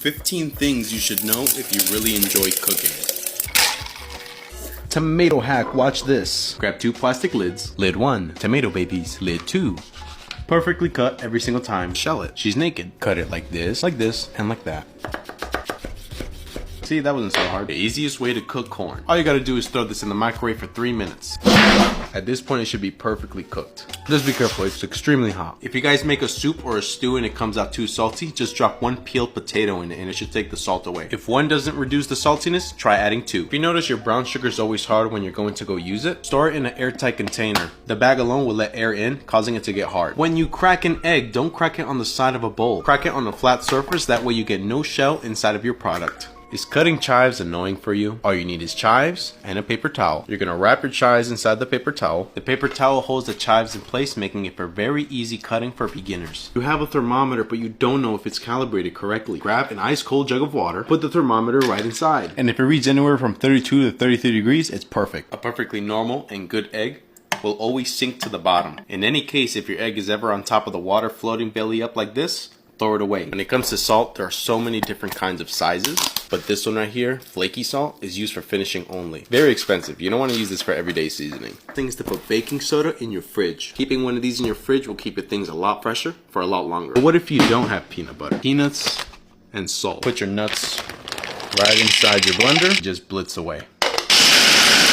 15 things you should know if you really enjoy cooking. Tomato hack, watch this. Grab 2 plastic lids. Lid 1, tomato babies. Lid 2. Perfectly cut every single time. Shell it. She's naked. Cut it like this, and like that. See, that wasn't so hard. The easiest way to cook corn. All you gotta do is throw this in the microwave for 3 minutes. At this point, it should be perfectly cooked. Just be careful, it's extremely hot. If you guys make a soup or a stew and it comes out too salty, just drop 1 peeled potato in it and it should take the salt away. If 1 doesn't reduce the saltiness, try adding 2. If you notice your brown sugar is always hard when you're going to go use it, store it in an airtight container. The bag alone will let air in, causing it to get hard. When you crack an egg, don't crack it on the side of a bowl. Crack it on a flat surface, that way you get no shell inside of your product. Is cutting chives annoying for you? All you need is chives and a paper towel. You're gonna wrap your chives inside the paper towel. The paper towel holds the chives in place, making it for very easy cutting for beginners. You have a thermometer, but you don't know if it's calibrated correctly. Grab an ice cold jug of water, put the thermometer right inside. And if it reads anywhere from 32 to 33 degrees, it's perfect. A perfectly normal and good egg will always sink to the bottom. In any case, if your egg is ever on top of the water floating belly up like this, throw it away. When it comes to salt, there are so many different kinds of sizes, but this one right here, flaky salt, is used for finishing only. Very expensive. You don't want to use this for everyday seasoning. Thing is to put baking soda in your fridge. Keeping one of these in your fridge will keep your things a lot fresher for a lot longer. But what if you don't have peanut butter? Peanuts and salt. Put your nuts right inside your blender. Just blitz away.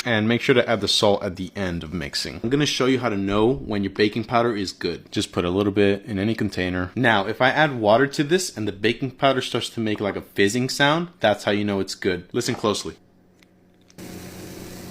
And make sure to add the salt at the end of mixing. I'm gonna show you how to know when your baking powder is good. Just put a little bit in any container. Now, if I add water to this and the baking powder starts to make like a fizzing sound, that's how you know it's good. Listen closely.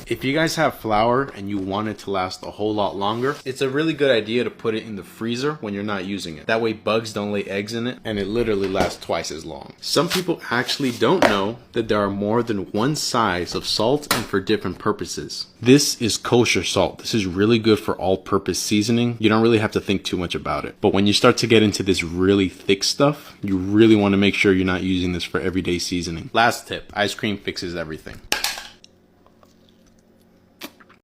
If you guys have flour and you want it to last a whole lot longer, it's a really good idea to put it in the freezer when you're not using it. That way bugs don't lay eggs in it and it literally lasts twice as long. Some people actually don't know that there are more than 1 size of salt and for different purposes. This is kosher salt. This is really good for all-purpose seasoning. You don't really have to think too much about it. But when you start to get into this really thick stuff, you really want to make sure you're not using this for everyday seasoning. Last tip, ice cream fixes everything.